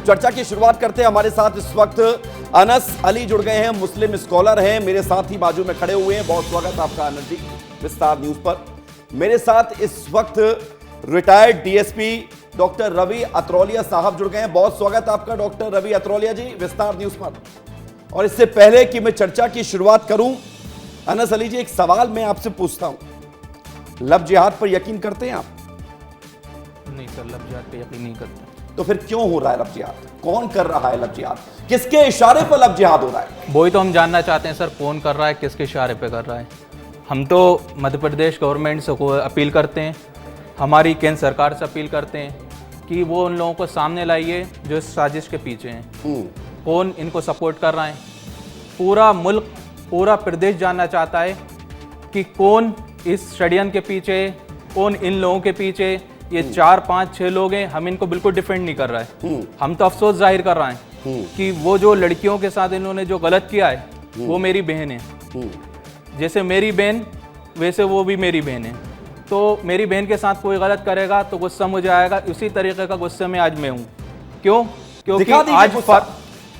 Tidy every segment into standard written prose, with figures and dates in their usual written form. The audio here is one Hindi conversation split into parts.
चर्चा की शुरुआत करते हैं। हमारे साथ इस वक्त अनस अली जुड़ गए हैं, मुस्लिम स्कॉलर हैं, मेरे साथ ही बाजू में खड़े हुए हैं। बहुत स्वागत आपका अनस जी विस्तार न्यूज पर। मेरे साथ इस वक्त retired DSP doctor Ravi Atrauliya साहब जुड़ गए हैं। बहुत स्वागत आपका डॉक्टर रवि अतरौलिया जी विस्तार न्यूज पर। और इससे पहले कि मैं चर्चा की शुरुआत करूं, अनस अली जी एक सवाल मैं आपसे पूछता हूं, लव जिहाद पर यकीन करते हैं आप? नहीं सर, लव जिहाद पे यकीन नहीं करते। तो फिर क्यों हो रहा है लव जिहाद? कौन कर रहा है लव जिहाद? किसके इशारे पर लव जिहाद हो रहा है? वही तो हम जानना चाहते हैं सर, कौन कर रहा है, किसके इशारे पे कर रहा है। हम तो मध्य प्रदेश गवर्नमेंट से अपील करते हैं, हमारी केंद्र सरकार से अपील करते हैं कि वो उन लोगों को सामने लाइए जो इस साजिश के पीछे हैं, कौन इनको सपोर्ट कर रहा है। पूरा मुल्क, पूरा प्रदेश जानना चाहता है कि कौन इस षड्यंत्र के पीछे, कौन इन लोगों के पीछे। ये 4, 5, 6 लोग हैं, हम इनको बिल्कुल डिफेंड नहीं कर रहा है। हम तो अफसोस जाहिर कर रहे हैं कि वो जो लड़कियों के साथ इन्होंने जो गलत किया है वो मेरी बहन है। जैसे मेरी बहन वैसे वो भी मेरी बहन है। तो मेरी बहन के साथ कोई गलत करेगा तो गुस्सा मुझे आएगा। उसी तरीके का गुस्से में आज मैं हूँ। क्यों? क्योंकि आज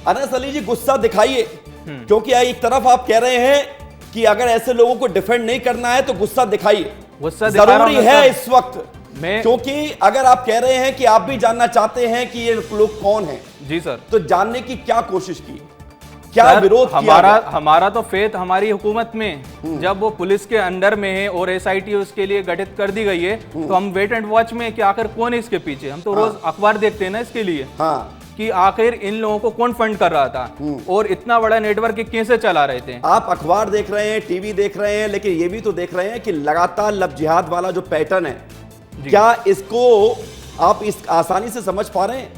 अनस अली जी गुस्सा दिखाइए, क्योंकि एक तरफ आप कह रहे हैं कि अगर ऐसे लोगों को डिफेंड नहीं करना है तो गुस्सा दिखाइए। गुस्सा जरूरी है इस वक्त, क्योंकि अगर आप कह रहे हैं कि आप भी जानना चाहते हैं कि ये लोग कौन हैं। जी सर। तो जानने की क्या कोशिश की, क्या विरोध किया? हमारा तो फेथ हमारी हुकूमत में, जब वो पुलिस के अंडर में है और एसआईटी उसके लिए गठित कर दी गई है, तो हम वेट एंड वॉच में कि आखिर कौन है इसके पीछे। हम तो रोज अखबार देखते हैं ना इसके लिए, कि आखिर इन लोगों को कौन फंड कर रहा था और इतना बड़ा नेटवर्क कैसे चला रहे थे। आप अखबार देख रहे हैं, टीवी देख रहे हैं, लेकिन ये भी तो देख रहे हैं कि लगातार लव जिहाद वाला जो पैटर्न है, क्या इसको आप इस आसानी से समझ पा रहे हैं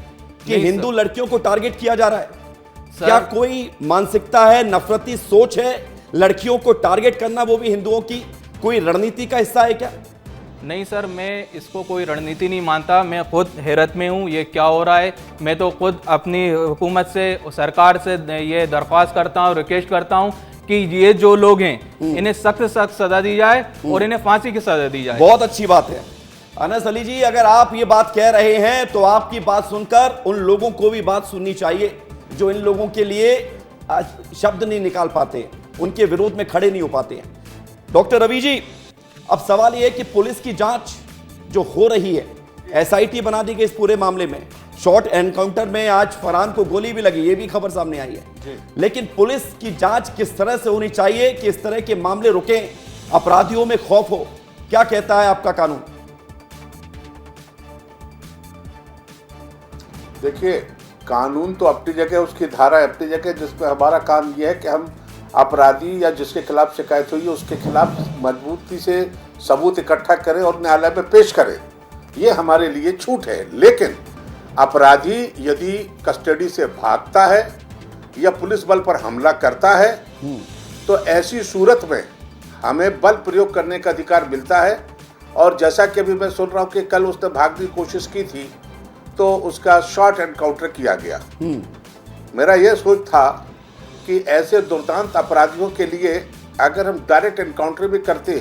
कि हिंदू लड़कियों को टारगेट किया जा रहा है? क्या कोई मानसिकता है, नफरती सोच है लड़कियों को टारगेट करना, वो भी हिंदुओं की? कोई रणनीति का हिस्सा है क्या? नहीं सर, मैं इसको कोई रणनीति नहीं मानता। मैं खुद हैरत में हूँ ये क्या हो रहा है। मैं तो खुद अपनी हुकूमत से, सरकार से ये दरख्वास्त करता हूँ, रिक्वेस्ट करता हूँ कि ये जो लोग हैं इन्हें सख्त से सख्त सजा दी जाए और इन्हें फांसी की सजा दी जाए। बहुत अच्छी बात है अनस अली जी, अगर आप ये बात कह रहे हैं तो आपकी बात सुनकर उन लोगों को भी बात सुननी चाहिए जो इन लोगों के लिए शब्द नहीं निकाल पाते, उनके विरोध में खड़े नहीं हो पाते हैं। डॉक्टर रवि जी, अब सवाल यह है कि पुलिस की जांच जो हो रही है, एसआईटी बना दी गई इस पूरे मामले में। शॉर्ट एनकाउंटर में आज फरहान को गोली भी लगी, ये भी खबर सामने आई है। लेकिन पुलिस की जांच किस तरह से होनी चाहिए कि इस तरह के मामले रुकें, अपराधियों में खौफ हो? क्या कहता है आपका कानून? देखिए, कानून तो अपनी जगह, उसकी धारा अपनी जगह, जिसमें हमारा काम यह है कि हम अपराधी या जिसके खिलाफ शिकायत हुई है उसके खिलाफ मजबूती से सबूत इकट्ठा करें और न्यायालय में पेश करें। ये हमारे लिए छूट है। लेकिन अपराधी यदि कस्टडी से भागता है या पुलिस बल पर हमला करता है तो ऐसी सूरत में हमें बल प्रयोग करने का अधिकार मिलता है। और जैसा कि अभी मैं सुन रहा हूँ कि कल उसने भागने की कोशिश की थी तो उसका शॉर्ट एनकाउंटर किया गया। मेरा यह सोच था कि ऐसे दुर्दांत अपराधियों के लिए अगर हम डायरेक्ट एनकाउंटर भी करते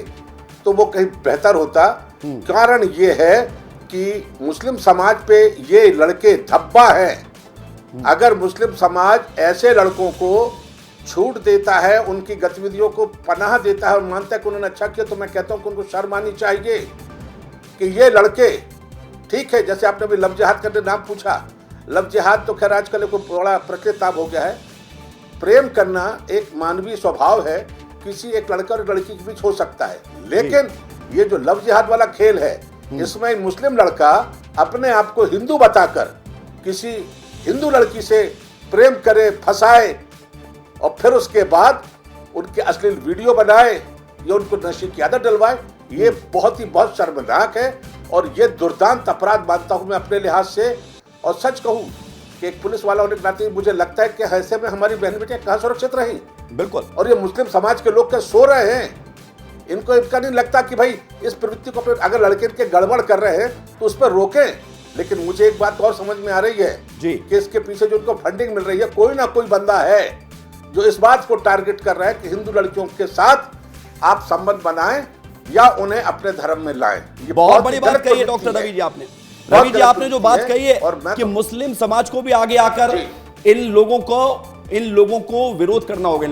तो वो कहीं बेहतर होता। कारण ये है कि मुस्लिम समाज पे ये लड़के धब्बा हैं। अगर मुस्लिम समाज ऐसे लड़कों को छूट देता है, उनकी गतिविधियों को पनाह देता है और मानता है कि उन्होंने अच्छा किया, तो मैं कहता हूं कि उनको शर्म आनी चाहिए कि ये लड़के, ठीक है, जैसे आपने अभी लव जिहाद का नाम पूछा, लव जिहाद तो खैर आजकल एक बड़ा प्रचलित नाम हो गया है। प्रेम करना एक मानवीय स्वभाव है, किसी एक लड़का और लड़की के बीच हो सकता है। लेकिन ये जो लव जिहाद वाला खेल है, इसमें मुस्लिम लड़का अपने आप को हिंदू बताकर किसी हिंदू लड़की से प्रेम करे, फंसाए और फिर उसके बाद उनके अश्लील वीडियो बनाए या उनको नशे की आदत डलवाए, ये बहुत शर्मनाक है और ये दुर्दांत अपराध मानता हूं मैं अपने लिहाज से। और सच कहूं कि एक पुलिस वाला होने के नाते मुझे लगता है कि ऐसे में हमारी बहन बेटियां कहां सुरक्षित रही। बिल्कुल। और ये मुस्लिम समाज के लोग क्या सो रहे हैं? इनको इनका नहीं लगता कि भाई इस प्रवृत्ति को अगर लड़के के गड़बड़ कर रहे हैं तो उस पर रोकें। लेकिन मुझे एक बात और समझ में आ रही है जी कि इसके पीछे जो उनको फंडिंग मिल रही है, कोई ना कोई बंदा है जो इस बात को टारगेट कर रहा है कि हिंदू लड़कियों के साथ आप संबंध बनाएं या उन्हें अपने धर्म में लाएं। ये बहुत बड़ी बात कही है डॉक्टर रवि जी आपने। रवि जी आपने जो बात कही है और मैं कि मुस्लिम समाज को भी आगे आकर इन लोगों को विरोध करना होगा,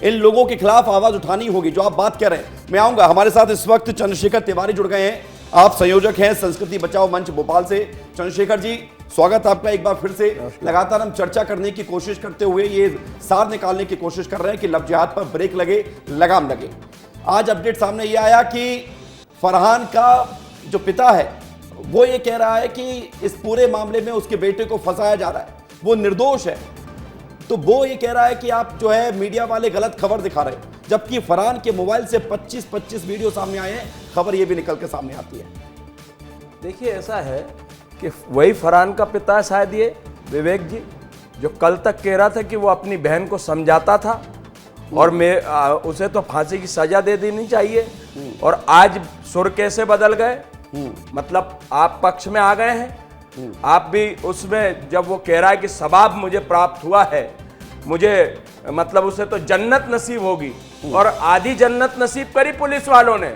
इन लोगों के खिलाफ आवाज उठानी होगी, जो आप बात कर रहे हैं। मैं आऊंगा, हमारे साथ इस वक्त चंद्रशेखर तिवारी जुड़ गए हैं, आप संयोजक हैं संस्कृति बचाओ मंच भोपाल से। चंद्रशेखर जी स्वागत आपका एक बार फिर से। लगातार हम चर्चा करने की कोशिश करते हुए ये सार निकालने की कोशिश कर रहे हैं कि लव जिहाद पर ब्रेक लगे, लगाम लगे। आज अपडेट सामने ये आया कि फरहान का जो पिता है वो ये कह रहा है कि इस पूरे मामले में उसके बेटे को फंसाया जा रहा है, वो निर्दोष है। तो वो ये कह रहा है कि आप जो है मीडिया वाले गलत खबर दिखा रहे हैं, जबकि फरहान के मोबाइल से 25 वीडियो सामने आए हैं, खबर ये भी निकल के सामने आती है। देखिए ऐसा है कि वही फरहान का पिता है शायद ये विवेक जी, जो कल तक कह रहा था कि वो अपनी बहन को समझाता था और उसे तो फांसी की सजा दे देनी चाहिए, और आज सुर कैसे बदल गए। मतलब आप पक्ष में आ गए हैं, आप भी उसमें जब वो कह रहा है कि सवाब मुझे प्राप्त हुआ है, मुझे मतलब उसे तो जन्नत नसीब होगी, और आधी जन्नत नसीब करी पुलिस वालों ने।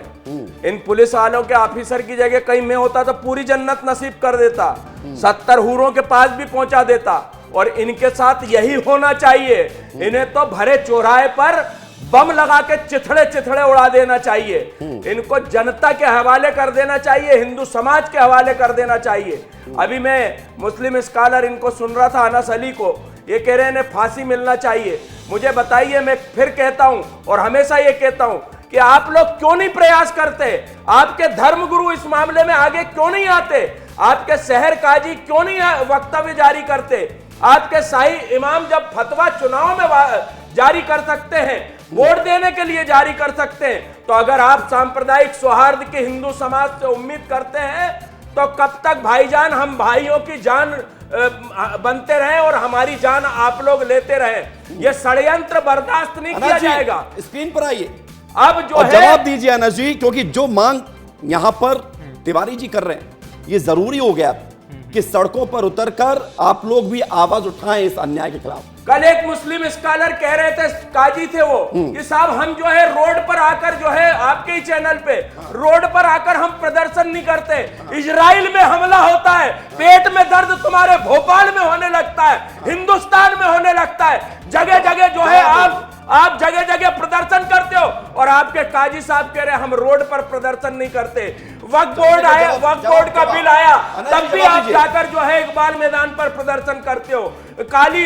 इन पुलिस वालों के ऑफिसर की जगह कहीं मैं होता तो पूरी जन्नत नसीब कर देता, 70 हूरों के पास भी पहुंचा देता, और इनके साथ यही होना चाहिए। इन्हें तो भरे चौराहे पर बम लगा के चिथड़े उड़ा देना चाहिए, इनको जनता के हवाले कर देना चाहिए, हिंदू समाज के हवाले कर देना चाहिए। अभी मैं मुस्लिम स्कॉलर इनको सुन रहा था, अनस अली को, ये कह रहे हैं इन्हें फांसी मिलना चाहिए। मुझे बताइए, मैं फिर कहता हूं और हमेशा ये कहता हूं कि आप लोग क्यों नहीं प्रयास करते, आपके धर्मगुरु इस मामले में आगे क्यों नहीं आते, आपके शहर काजी क्यों नहीं वक्तव्य जारी करते, आपके शाही इमाम जब फतवा चुनाव में जारी कर सकते हैं, वोट देने के लिए जारी कर सकते हैं, तो अगर आप सांप्रदायिक सौहार्द के हिंदू समाज से उम्मीद करते हैं तो कब तक भाईजान हम भाइयों की जान बनते रहे और हमारी जान आप लोग लेते रहे। यह षड्यंत्र बर्दाश्त नहीं किया जाएगा। स्क्रीन पर आइए, अब जो है जवाब दीजिए अनस जी, क्योंकि जो मांग यहां पर तिवारी जी कर रहे हैं, ये जरूरी हो गया कि सड़कों पर उतरकर आप लोग भी आवाज उठाएं इस अन्याय के खिलाफ। कल एक मुस्लिम स्कॉलर कह रहे थे, काजी थे वो, कि साहब हम जो है रोड पर आकर जो है आपके ही चैनल पे रोड पर आकर हम प्रदर्शन नहीं करते, इजराइल में हमला होता है, पेट में दर्द तुम्हारे भोपाल में होने लगता है, हिंदुस्तान में होने लगता है, जगह जगह जो है आप जगह जगह प्रदर्शन करते हो, और आपके काजी साहब कह रहे हैं हम रोड पर प्रदर्शन नहीं करते। वक्फ बोर्ड आया, वक्फ बोर्ड का बिल आया, तब भी आप जाकर जो है इकबाल मैदान पर प्रदर्शन करते हो, काली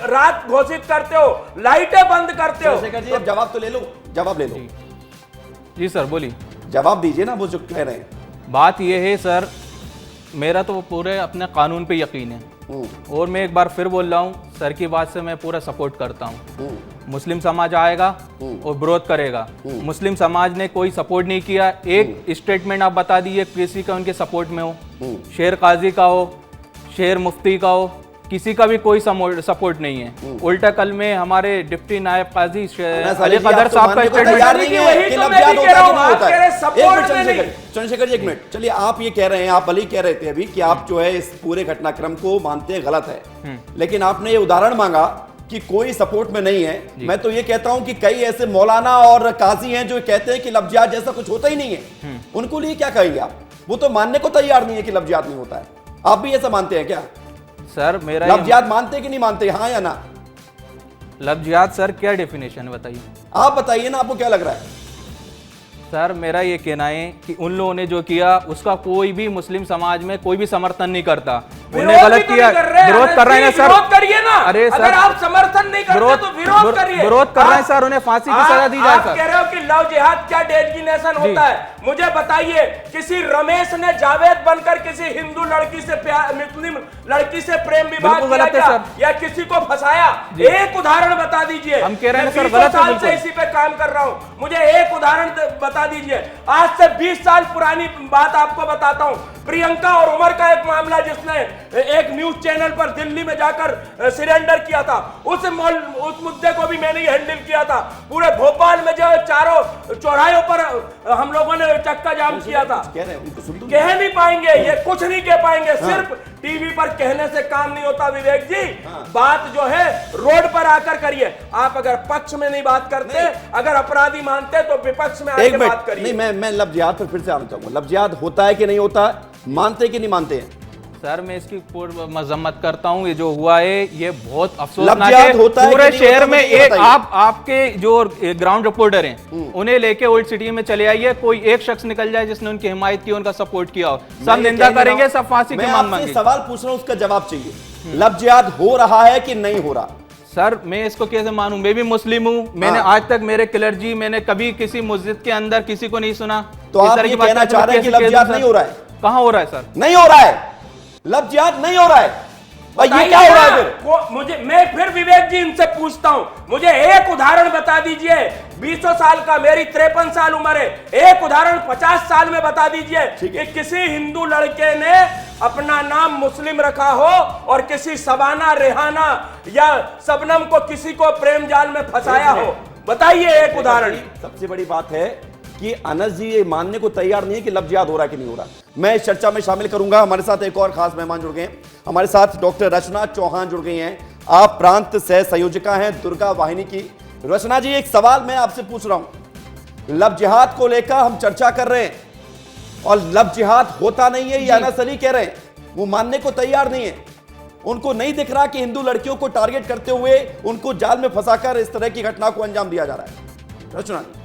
रात घोषित करते हो, लाइटें बंद करते हो। जी अब जवाब तो ले लो, जवाब ले लो। जी सर बोलिए, जवाब दीजिए ना वो जो कह रहे हैं। बात यह है सर, मेरा तो पूरे अपने कानून पे यकीन है, और मैं एक बार फिर बोल रहा हूँ, सर की बात से मैं पूरा सपोर्ट करता हूँ। मुस्लिम समाज आएगा और विरोध करेगा, मुस्लिम समाज ने कोई सपोर्ट नहीं किया। एक स्टेटमेंट आप बता दीजिए किसी का उनके सपोर्ट में हो, शेर काजी का हो, शेर मुफ्ती का हो, किसी का भी कोई सपोर्ट नहीं है। उल्टा कल में हमारे डिप्टी नायब काजी अली कदर साहब का चंद्रशेखर जी एक मिनट, चलिए आप ये कह रहे हैं, आप अली कह रहे थे अभी कि आप जो है इस पूरे घटनाक्रम को मानते हैं गलत है, लेकिन आपने ये उदाहरण मांगा कि कोई सपोर्ट में नहीं है। मैं तो ये कहता हूं कि कई ऐसे मौलाना और काजी हैं जो कहते हैं कि लव जिहाद जैसा कुछ होता ही नहीं है, उनको लिए क्या कहेंगे आप? वो तो मानने को तैयार नहीं है कि लव जिहाद नहीं होता है। आप भी ऐसा मानते हैं क्या सर? मेरा लव जिहाद मानते हैं कि नहीं मानते, हाँ या ना? लव जिहाद सर क्या डेफिनेशन है बताइए, आप बताइए ना, आपको क्या लग रहा है? सर मेरा ये कहना है कि उन लोगों ने जो किया उसका कोई भी मुस्लिम समाज में कोई भी समर्थन नहीं करता। उन्होंने गलत किया, विरोध कर रहे हैं सर, विरोध करिए ना। अरे सर अगर आप समर्थन नहीं करते तो विरोध करिए। विरोध कर रहे हैं सर, उन्हें फांसी की सजा दी जाए। आप कह रहे हो कि लव जिहाद क्या डेजिग्नेशन होता है? मुझे बताइए, किसी रमेश ने जावेद बनकर किसी हिंदू लड़की से मुस्लिम लड़की से प्रेम विवाह किया या किसी को फंसाया? एक उदाहरण बता दीजिए। हम कह रहे हैं सर, 20 साल से इसी पे काम कर रहा हूं, मुझे एक उदाहरण बता दीजिए। आज से 20 साल पुरानी बात आपको बताता हूं, प्रियंका और उमर का एक मामला, जिसने एक न्यूज चैनल पर दिल्ली में जाकर सरेंडर किया था, उस मुद्दे को भी मैंने हैंडल किया था। पूरे भोपाल में जो चारों चौराहों पर हम लोगों ने चक्का जाम किया था। कह नहीं पाएंगे, ये कुछ नहीं कह पाएंगे। सिर्फ टीवी पर कहने से काम नहीं होता विवेक जी, बात जो है रोड पर आकर करिए। आप अगर पक्ष में नहीं बात करते, अगर अपराधी मानते तो विपक्ष में आकर बात करिए। नहीं, मैं लव जिहाद पर फिर से आना चाहूंगा। लव जिहाद होता है कि नहीं होता, मानते कि नहीं मानते हैं? सर मैं इसकी पूर्ण मजम्मत करता हूँ। ये जो हुआ है ये बहुत अफसोसनाक लफ्ज़ियात है। होता है पूरे कि नहीं शहर होता, में मुझे ये एक बताइए। आपके जो ग्राउंड रिपोर्टर हैं उन्हें लेके ओल्ड सिटी में चले आइए, कोई एक शख्स निकल जाए जिसने उनकी हिमायत की, उनका सपोर्ट किया हो। मैं सब ये निंदा कह नहीं करेंगे, रहा सब फांसी हूं। की मैं मांग आपसे मांगेंगे। सवाल पूछ रहा हूं, उसका जवाब चाहिए। लफ्ज़ियात हो रहा है कि नहीं हो रहा? सर मैं इसको कैसे मानूं? मैं भी मुस्लिम हूँ। मैंने आज तक मेरे क्लर्जी, मैंने कभी किसी मस्जिद के अंदर किसी को नहीं सुना। तो आप ये कहना चाह रहे हैं कि लफ्ज़ियात नहीं हो रहा है? कहाँ हो रहा है सर? नहीं हो रहा है, लफ्ज़ियात नहीं हो रहा है। और ये क्या हो रहा है फिर? मैं फिर विवेक जी इनसे पूछता हूं, मुझे एक उदाहरण बता दीजिए। 20 साल का, मेरी 53 साल उम्र है, एक उदाहरण 50 साल में बता दीजिए कि किसी हिंदू लड़के ने अपना नाम मुस्लिम रखा हो और किसी सबाना, रेहाना या शबनम को किसी को प्रेम जाल में फंसाया हो। बताइए एक उदाहरण। सबसे बड़ी बात है कि अनस जी ये मानने को तैयार नहीं है कि लफ्ज़ियात हो रहा है कि नहीं हो रहा। मैं इस चर्चा में शामिल करूंगा। हमारे साथ एक और खास मेहमान जुड़ गए हैं। हमारे साथ डॉक्टर रचना चौहान जुड़ गई हैं। आप प्रांत सह संयोजिका हैं दुर्गा वाहिनी की। रचना जी, एक सवाल मैं आपसे पूछ रहा हूं। लव जिहाद को लेकर हम चर्चा कर रहे हैं और लव जिहाद होता नहीं है, ये अनस अली कह रहे हैं। वो मानने को तैयार नहीं है। उनको नहीं दिख रहा कि हिंदू लड़कियों को टारगेट करते हुए उनको जाल में फंसाकर इस तरह की घटना को अंजाम दिया जा रहा है। रचना जी,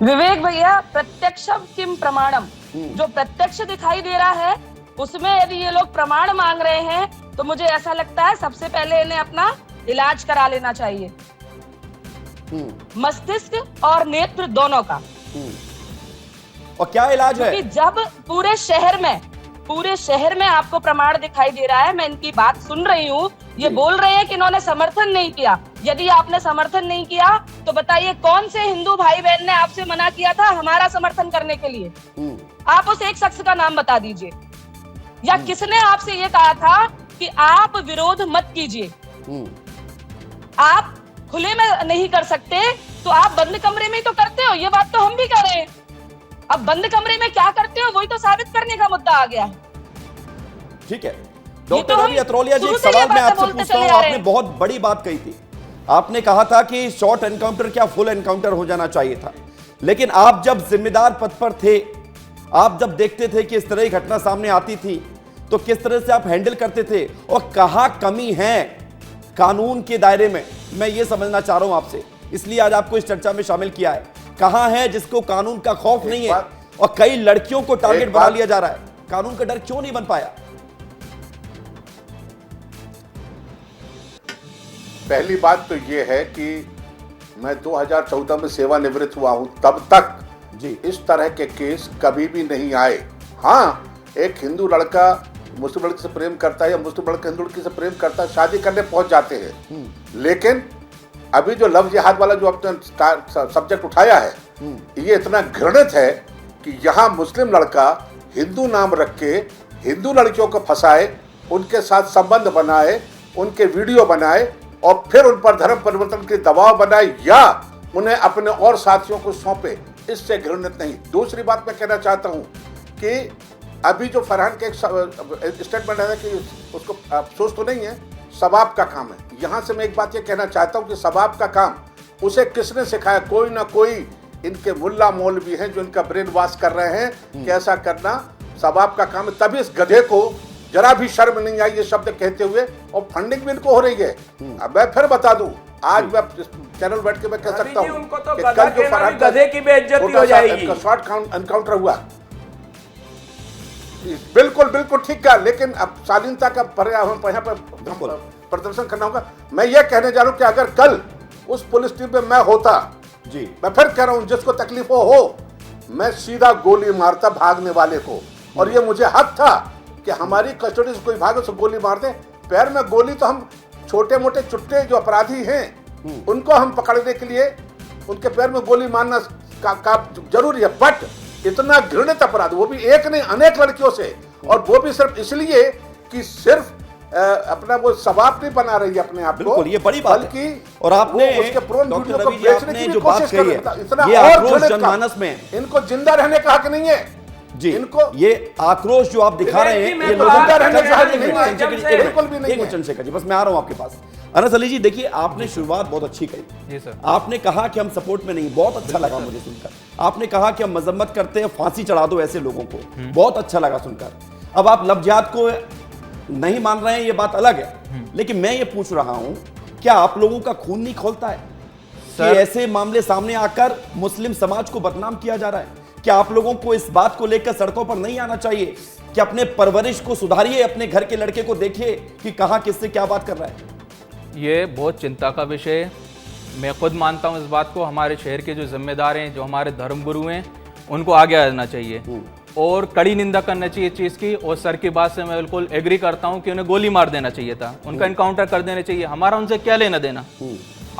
विवेक भैया, प्रत्यक्षम किम प्रमाणम, जो प्रत्यक्ष दिखाई दे रहा है उसमें यदि ये लोग प्रमाण मांग रहे हैं तो मुझे ऐसा लगता है सबसे पहले इन्हें अपना इलाज करा लेना चाहिए, मस्तिष्क और नेत्र दोनों का। और क्या इलाज है? क्योंकि जब पूरे शहर में आपको प्रमाण दिखाई दे रहा है, मैं इनकी बात सुन रही हूँ, ये बोल रहे हैं कि इन्होंने समर्थन नहीं किया। यदि आपने समर्थन नहीं किया तो बताइए कौन से हिंदू भाई बहन ने आपसे मना किया था हमारा समर्थन करने के लिए? आप उस एक शख्स का नाम बता दीजिए, या किसने आपसे ये कहा था कि आप विरोध मत कीजिए? आप खुले में नहीं कर सकते तो आप बंद कमरे में ही तो करते हो। ये बात तो हम भी कर रहे हैं। अब बंद कमरे में क्या करते हो वही तो साबित करने का मुद्दा आ गया है। ठीक है डॉक्टर हम रवि अत्रोलिया जी, एक शुरू से ये सवाल मैं बातें आपसे बोलते पूछता हूं। चले आ रहे आपने हैं। बहुत बड़ी बात कही थी। आपने कहा था कि शॉर्ट एनकाउंटर क्या फुल एनकाउंटर हो जाना चाहिए था। लेकिन आप जब जिम्मेदार पद पर थे, आप जब देखते थे कि इस तरह की घटना सामने आती थी, तो किस तरह से आप हैंडल करते थे और कहां कमी है कानून के दायरे में? मैं ये समझना चाह रहा हूं आपसे, इसलिए आज आपको इस चर्चा में शामिल किया है। कहां है जिसको कानून का खौफ नहीं है और कई लड़कियों को टारगेट बना लिया जा रहा है? कानून का डर क्यों नहीं बन पाया? पहली बात तो यह है कि मैं 2014 में सेवानिवृत्त हुआ हूं, तब तक जी इस तरह के केस कभी भी नहीं आए। हाँ, एक हिंदू लड़का मुस्लिम लड़की से प्रेम करता है या मुस्लिम लड़का हिंदू लड़की से प्रेम करता है, शादी करने पहुंच जाते हैं। लेकिन अभी जो लव जिहाद वाला जो आपने सब्जेक्ट उठाया है, ये इतना घृणित है कि यहाँ मुस्लिम लड़का हिंदू नाम रख के हिंदू लड़कियों को फंसाए, उनके साथ संबंध बनाए, उनके वीडियो बनाए और फिर उन पर धर्म परिवर्तन के दबाव बनाए या उन्हें अपने और साथियों को सौंपे। इससे घृणित नहीं। दूसरी बात मैं कहना चाहता हूं कि अभी जो फरहान के एक स्टेटमेंट है कि उसको अफसोस तो नहीं है, सबाब का काम है। यहां से मैं एक बात ये कहना चाहता हूं कि सबाब का काम उसे किसने सिखाया? कोई ना कोई इनके मुल्ला मौलवी हैं जो इनका ब्रेन वॉश कर रहे हैं कि ऐसा करना सबाब का काम है। तभी इस गधे को जरा भी शर्म नहीं आई ये शब्द कहते हुए, और फंडिंग भी इनको हो रही है। अब मैं फिर बता दूं, आज मैं चैनल बैठ के मैं कह सकता हूं उनको तो कि गधा कल जो कहना फरहान भी गधे की बेइज्जती हो जाएगी। शॉर्ट एनकाउंटर हुआ, बिल्कुल बिल्कुल ठीक कहा, लेकिन अब शालीनता का यहाँ पर प्रदर्शन करना होगा। मैं ये कहने जा रहा हूं कि अगर कल उस पुलिस टीम में मैं होता जी, मैं फिर कह रहा हूं जिसको तकलीफ हो, मैं सीधा गोली मारता भागने वाले को। और ये मुझे हक था कि हमारी कस्टडी से कोई भागे, उसको गोली मारते। पैर में गोली तो हम छोटे मोटे चुट्टे जो अपराधी हैं उनको हम पकड़ने के लिए उनके पैर में गोली मारना का जरूरी है। बट इतना घृणित अपराध, वो भी एक नहीं अनेक लड़कियों से, और वो भी सिर्फ इसलिए कि सिर्फ अपना वो सबाब नहीं बना रही है अपने आप को। बिल्कुल, ये बड़ी बात बल्कि है। और आपने उसके प्रोन डॉक्टर वीडियो को रवि जी, बेचने आपने की जो भी बात कोशिश कही कर रहा है, है। इतना ये और आक्रोश घृणित काम। जनमानस में इनको जिंदा रहने का हक नहीं है जी। इनको ये आक्रोश जो आप दिखा रहे हैं, मैं ये तो लोगों जिंदा रहने का हक नहीं है, चंद्रशेखर बिल्कुल भी नहीं है। चंद्रशेखर जी, बस मैं आ रहा हूं आपके पास। अनस अली जी, देखिए आपने शुरुआत बहुत अच्छी करी। जी सर। आपने कहा कि हम सपोर्ट में नहीं, बहुत अच्छा लगा मुझे सुनकर। आपने कहा कि हम मजम्मत करते हैं, फांसी चढ़ा दो ऐसे लोगों को, बहुत अच्छा लगा सुनकर। अब आप लव जिहाद को नहीं मान रहे हैं, ये बात अलग है, लेकिन मैं ये पूछ रहा हूं, क्या आप लोगों का खून नहीं खौलता है कि ऐसे मामले सामने आकर मुस्लिम समाज को बदनाम किया जा रहा है? क्या आप लोगों को इस बात को लेकर सड़कों पर नहीं आना चाहिए कि अपने परवरिश को सुधारिए, अपने घर के लड़के को देखिए कि कहां किससे क्या बात कर रहा है? ये बहुत चिंता का विषय है। मैं खुद मानता हूँ इस बात को। हमारे शहर के जो जिम्मेदार हैं, जो हमारे धर्मगुरु हैं, उनको आगे आना चाहिए और कड़ी निंदा करना चाहिए इस चीज़ की। और सर की बात से मैं बिल्कुल एग्री करता हूँ कि उन्हें गोली मार देना चाहिए था, उनका इनकाउंटर कर देना चाहिए। हमारा उनसे क्या लेना देना?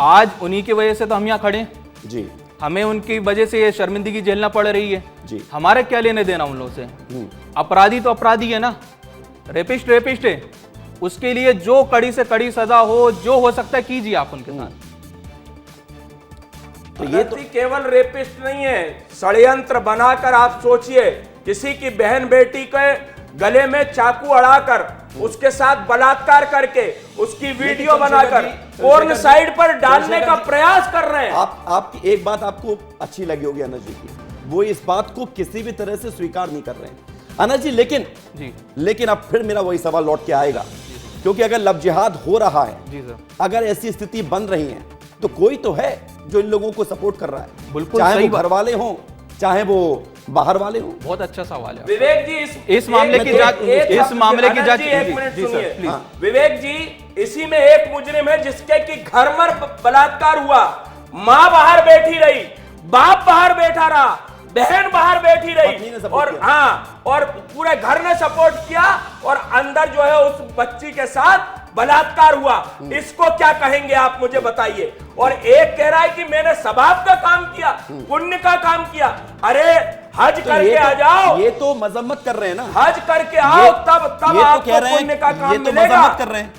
आज उन्हीं की वजह से तो हम यहाँ खड़े हैं जी, हमें उनकी वजह से ये शर्मिंदगी झेलना पड़ रही है जी। हमारे क्या लेने देना उन लोगों से? अपराधी तो अपराधी है ना, रेपिस्ट रेपिस्ट है, उसके लिए जो कड़ी से कड़ी सजा हो, जो हो सकता है कीजिए आप उनके साथ। तो ये तो केवल रेपिस्ट नहीं है, षड्यंत्र बनाकर आप सोचिए, किसी की बहन बेटी के गले में चाकू अड़ाकर उसके साथ बलात्कार करके उसकी वीडियो बनाकर पोर्न साइट पर डालने का प्रयास कर रहे हैं। आपकी एक बात आपको अच्छी लगी होगी अनस जी की, वो इस बात को किसी भी तरह से स्वीकार नहीं कर रहे हैं अनस जी। लेकिन अब फिर मेरा वही सवाल लौट के आएगा, क्योंकि अगर लव जिहाद हो रहा है जी सर, अगर ऐसी स्थिति बन रही है तो कोई तो है जो इन लोगों को सपोर्ट कर रहा है, बिल्कुल चाहे सही वो घर वाले हों चाहे वो बाहर वाले हों। बहुत अच्छा सवाल है विवेक जी, इस मामले की जांच, इस मामले की जांच एक मिनट जी सुनिए। Sir please. विवेक जी, इसी में एक मुजरिम है जिसके कि घर में बलात्कार हुआ, माँ बाहर बैठी रही, बाप बाहर बैठा रहा, बहन बाहर बैठी रही, और हाँ, और पूरे घर ने सपोर्ट किया, और अंदर जो है उस बच्ची के साथ बलात्कार हुआ। इसको क्या कहेंगे आप मुझे बताइए? और एक कह रहा है कि मैंने सवाब का काम किया, पुण्य का काम किया। अरे हज तो करके आ जाओ, ये तो मजम्मत कर रहे हैं ना, हज करके आओ, तब आपको पुण्य का काम मिलेगा। मजम्मत कर रहे हैं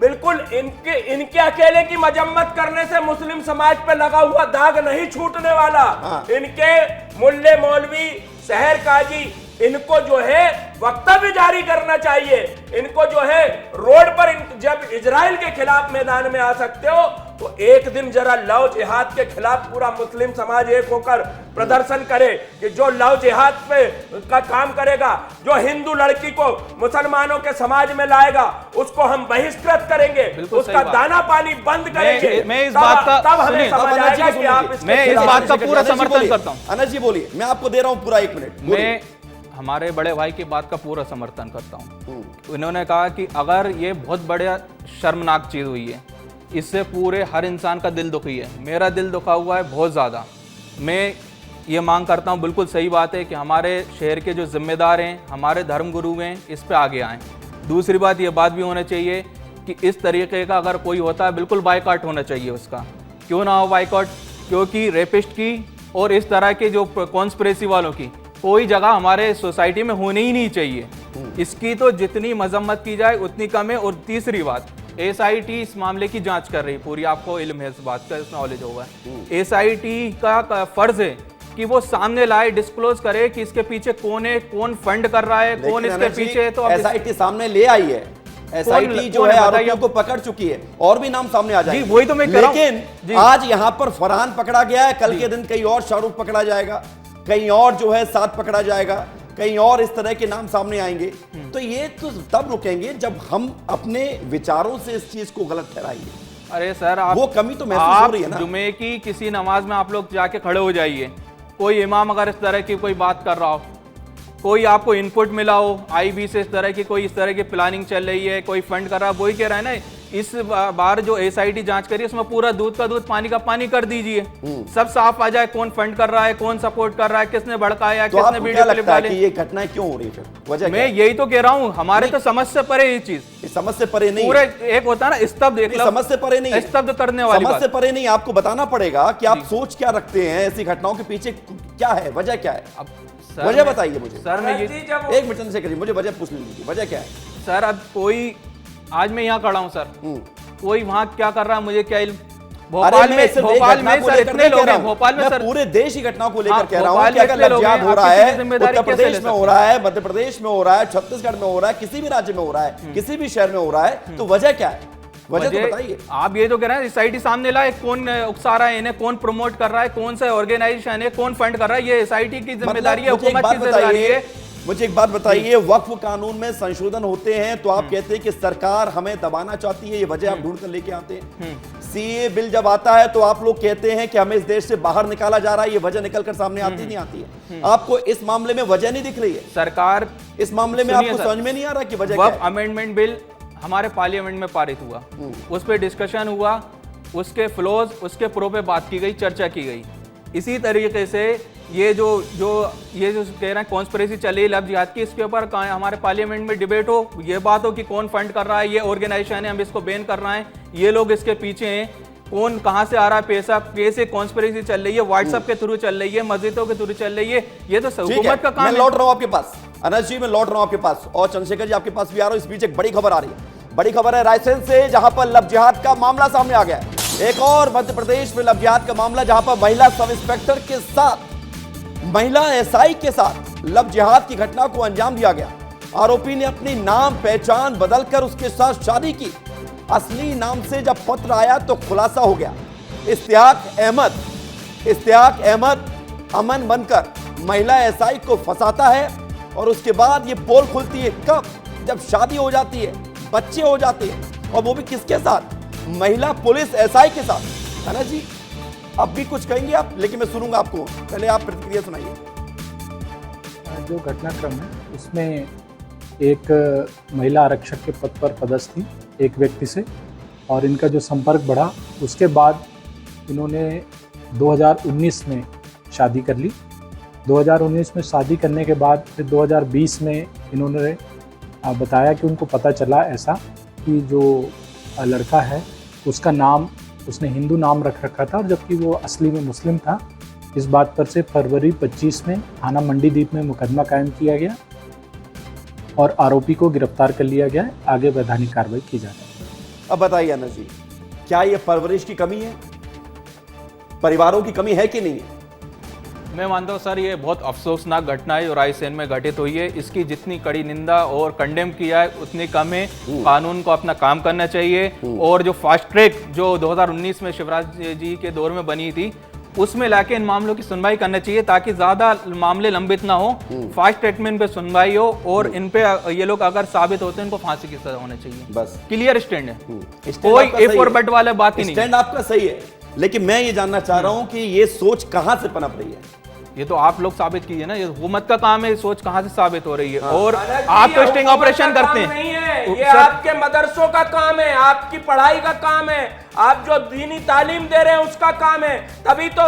बिल्कुल। इनके अकेले की मजम्मत करने से मुस्लिम समाज पे लगा हुआ दाग नहीं छूटने वाला। इनके मुल्ले मौलवी, शहर काजी, इनको जो है वक्तव्य जारी करना चाहिए। इनको जो है रोड पर जब इजराइल के खिलाफ मैदान में आ सकते हो, तो एक दिन जरा लव जिहाद के खिलाफ पूरा मुस्लिम समाज एक होकर प्रदर्शन करे कि जो लव जिहाद पे का काम करेगा, जो हिंदू लड़की को मुसलमानों के समाज में लाएगा, उसको हम बहिष्कृत करेंगे, उसका दाना पानी बंद करेंगे। मैं इस बात का तब हमें समझ आएगा कि आप मैं इस बात का पूरा समर्थन करता हूँ। अनस जी बोलिए, मैं आपको दे रहा हूँ पूरा 1 मिनट। मैं हमारे बड़े भाई की बात का पूरा समर्थन करता हूँ। उन्होंने कहा कि अगर ये बहुत बड़ा शर्मनाक चीज़ हुई है, इससे पूरे हर इंसान का दिल दुखी है। मेरा दिल दुखा हुआ है बहुत ज़्यादा। मैं ये मांग करता हूँ, बिल्कुल सही बात है कि हमारे शहर के जो जिम्मेदार हैं, हमारे धर्मगुरु हैं, इस पे आगे आएँ। दूसरी बात, ये बात भी होना चाहिए कि इस तरीके का अगर कोई होता है, बिल्कुल बाइकआउट होना चाहिए उसका। क्यों ना हो बाइकआउट? क्योंकि रेपिस्ट की और इस तरह के जो कॉन्स्पिरेसी वालों की कोई जगह हमारे सोसाइटी में होनी ही नहीं चाहिए। इसकी तो जितनी मजम्मत की जाए उतनी कम है। और तीसरी बात, SIT इस मामले की जांच कर रही पूरी, आपको इल्म है इस बात का, इस नॉलेज होगा। SIT का फर्ज है कि वो सामने लाए, डिस्क्लोज करे कि इसके पीछे कौन है, कौन फंड कर रहा है, कौन इसके पीछे है। तो SIT सामने ले आई है, SIT जो है आरोपियों को पकड़ चुकी है, और भी नाम सामने आ जाएंगे। वही तो मैं कह रहा हूं। लेकिन आज यहाँ पर फरहान पकड़ा गया है, कल के दिन कहीं और शाहरुख पकड़ा जाएगा, कहीं और जो है साथ पकड़ा जाएगा, कहीं और इस तरह के नाम सामने आएंगे। तो ये तो तब रुकेंगे जब हम अपने विचारों से इस चीज को गलत ठहराएंगे। अरे सर, आप वो कमी तो महसूस हो रही है ना। जुमे की किसी नमाज में आप लोग जाके खड़े हो जाइए, कोई इमाम अगर इस तरह की कोई बात कर रहा हो, कोई आपको इनपुट मिला हो IB से, इस तरह की कोई इस तरह की प्लानिंग चल रही है, कोई फंड कर रहा है, वही कह रहा है ना, इस बार जो SIT जांच करी उसमें पूरा दूध का दूध पानी का पानी कर दीजिए, सब साफ आ जाए, कौन फंड कर रहा है, कौन सपोर्ट कर रहा है, किसने भड़काया, तो किसने वीडियो क्लिप डाले। ये घटनाएं क्यों हो रही है? वजह मैं यही तो कह रहा हूँ, हमारे तो समझ से परे ये चीज, समझ से परे नहीं। पूरे एक होता है ना स्तब्ध, समझ से परे नहीं, स्तब्ध करने वाली समझ से परे नहीं। आपको बताना पड़ेगा कि आप सोच क्या रखते हैं, ऐसी घटनाओं के पीछे क्या है, वजह क्या है, वजह बताइए मुझे। सर मैं 1 मिनट से करिए, मुझे वजह पूछ लीजिए, वजह क्या है? सर अब कोई, आज मैं यहाँ खड़ा हूँ सर, कोई वहाँ क्या कर रहा है मुझे क्या इल्म? भोपाल में सर इतने लोग हैं, भोपाल में सर पूरे देश की घटनाओं को लेकर कह रहा हूँ कि अगर लव जिहाद हो रहा है, उत्तर प्रदेश में हो रहा है, मध्य प्रदेश में हो रहा है, छत्तीसगढ़ में हो रहा है, किसी भी राज्य में हो रहा है, किसी भी शहर में हो रहा है, तो वजह क्या है? वजह तो बताइए। आप ये तो कह रहे हैं SIT सामने लाए, कौन उकसा रहा है इन्हें, कौन प्रमोट कर रहा है, कौन सा ऑर्गेनाइजेशन है, कौन फंड कर रहा है, ये SIT की जिम्मेदारी है, हुकूमत की जिम्मेदारी है मुझे एक बात बताइए, वक्फ कानून में संशोधन होते हैं तो आप कहते हैं कि सरकार हमें दबाना चाहती है, ये वजह आप ढूंढ कर लेके आते हैं। सीए बिल जब आता है तो आप लोग कहते हैं कि हमें इस देश से बाहर निकाला जा रहा है, ये वजह निकल कर सामने आती नहीं आती है। आपको इस मामले में वजह नहीं दिख रही है? सरकार इस मामले में आपको समझ में नहीं आ रहा कि वजह क्या वक्फ है? अमेंडमेंट बिल हमारे पार्लियामेंट में पारित हुआ, उस पर डिस्कशन हुआ, उसके फ्लोज, उसके प्रो पे बात की गई, चर्चा की गई। इसी तरीके से ये जो कह रहे हैं कॉन्स्पिरेसी चल रही है लव जिहाद की, इसके ऊपर हमारे पार्लियामेंट में डिबेट हो, ये बात हो कि कौन फंड कर रहा है, ये ऑर्गेनाइजेशन है, हम इसको बैन कर रहे हैं, ये लोग इसके पीछे हैं, कौन कहां से आ रहा है पैसा, कैसे कॉन्स्पिरेसी चल रही है, व्हाट्सएप के थ्रू चल रही है, मस्जिदों के थ्रू चल रही है, ये तो हुकूमत का काम है। मैं लौट रहा हूं आपके पास अनस जी, मैं लौट रहा हूं आपके पास, और चंद्रशेखर जी आपके पास भी आ रहा हूं। इस बीच एक बड़ी खबर आ रही है, बड़ी खबर है रायसेन से, जहां पर लव जिहाद का मामला सामने आ गया है। एक और मध्य प्रदेश में लव जिहाद का मामला, जहां पर महिला सब इंस्पेक्टर के साथ, महिला एसआई के साथ लव जिहाद की घटना को अंजाम दिया गया। आरोपी ने अपनी नाम पहचान बदलकर उसके साथ शादी की। असली नाम से जब पत्र आया तो खुलासा हो गया। इश्तियाक अहमद अमन बनकर महिला एसआई को फंसाता है और उसके बाद ये पोल खुलती है कब? जब शादी हो जाती है, बच्चे हो जाते हैं, और वो भी किसके साथ? महिला पुलिस एसआई के साथ। है ना जी, अब भी कुछ कहेंगे आप, लेकिन मैं सुनूंगा आपको, पहले आप प्रतिक्रिया सुनाइए। जो घटनाक्रम है उसमें एक महिला आरक्षक के पद पर पदस्थ थी एक व्यक्ति से, और इनका जो संपर्क बढ़ा उसके बाद इन्होंने 2019 में शादी कर ली। 2019 में शादी करने के बाद फिर 2020 में इन्होंने बताया कि उनको पता चला ऐसा कि जो लड़का है उसका नाम उसने हिंदू नाम रख रखा था, और जबकि वो असली में मुस्लिम था। इस बात पर से फरवरी 25 में थाना मंडीदीप में मुकदमा कायम किया गया और आरोपी को गिरफ्तार कर लिया गया है। आगे वैधानिक कार्रवाई की जा रही है। अब बताइए अनस जी, क्या ये परवरिश की कमी है, परिवारों की कमी है कि नहीं है? मैं मानता हूँ सर, ये बहुत अफसोसनाक घटना है जो रायसेन में घटित हुई है। इसकी जितनी कड़ी निंदा और कंडेम किया है उतनी कम है। कानून को अपना काम करना चाहिए, और जो फास्ट ट्रैक जो 2019 में शिवराज जी के दौर में बनी थी उसमें लाके इन मामलों की सुनवाई करना चाहिए, ताकि ज्यादा मामले लंबित ना हो, फास्ट ट्रैक में इन पे सुनवाई हो, और इन पे ये लोग अगर साबित होते हैं इनको फांसी की सजा होना चाहिए। बस क्लियर स्टैंड है, कोई इफ और बट वाला बात ही नहीं। स्टैंड आपका सही है, लेकिन मैं ये जानना चाह रहा हूं कि ये सोच कहां से पनप रही है? ये तो आप लोग साबित कीजिए ना, ये हुकूमत का काम है, सोच कहां से साबित हो रही है। और आप तो स्टिंग ऑपरेशन करते हैं, नहीं है ये आपके मदरसों का काम है, आपकी पढ़ाई का काम है, आप जो दीनी तालीम दे रहे हैं उसका काम है। तभी तो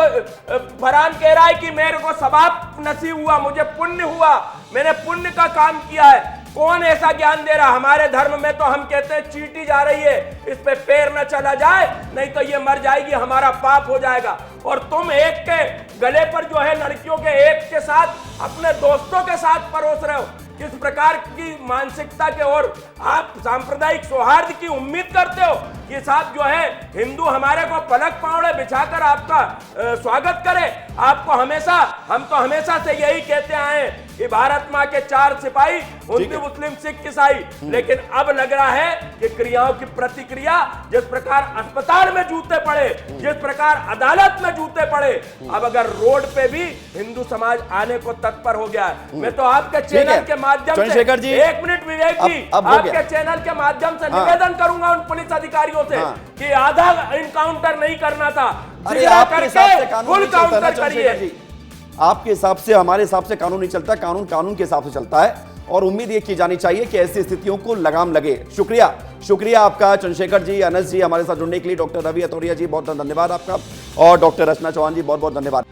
फरहान कह रहा है कि मेरे को सवाब नसीब हुआ, मुझे पुण्य हुआ, मैंने पुण्य का काम किया है। कौन ऐसा ज्ञान दे रहा? हमारे धर्म में तो हम कहते हैं चींटी जा रही है, इस पे पैर न चला जाए, नहीं तो ये मर जाएगी, हमारा पाप हो जाएगा। और तुम एक के गले पर जो है लड़कियों के एक के साथ अपने दोस्तों के साथ परोस रहे हो। किस प्रकार की मानसिकता के, और आप सांप्रदायिक सौहार्द की उम्मीद करते हो कि साहब जो है हिंदू हमारे को पलक पावड़े बिछाकर आपका स्वागत करे। आपको हमेशा, हम तो हमेशा से यही कहते आए हैं कि भारत माँ के 4 सिपाही, हिंदू मुस्लिम सिख ईसाई, लेकिन अब लग रहा है कि क्रियाओं की प्रतिक्रिया, जिस प्रकार अस्पताल में जूते पड़े, जिस प्रकार अदालत में जूते पड़े, अब अगर रोड पे भी हिंदू समाज आने को तत्पर हो गया है। मैं तो आपके चैनल के माध्यम से, एक मिनट विवेक जी, आपके चैनल के माध्यम से निवेदन करूंगा उन पुलिस अधिकारियों से कि आधा इनकाउंटर नहीं करना था, अरे आपके हिसाब से फुल काउंटर करिए। आपके हिसाब से, हमारे हिसाब से कानून नहीं चलता, कानून कानून के हिसाब से चलता है, और उम्मीद ये की जानी चाहिए कि ऐसी स्थितियों को लगाम लगे। शुक्रिया आपका चंद्रशेखर जी, अनस जी, हमारे साथ जुड़ने के लिए। डॉक्टर रवि अतोरिया जी बहुत बहुत धन्यवाद आपका, और डॉक्टर रचना चौहान जी बहुत बहुत धन्यवाद।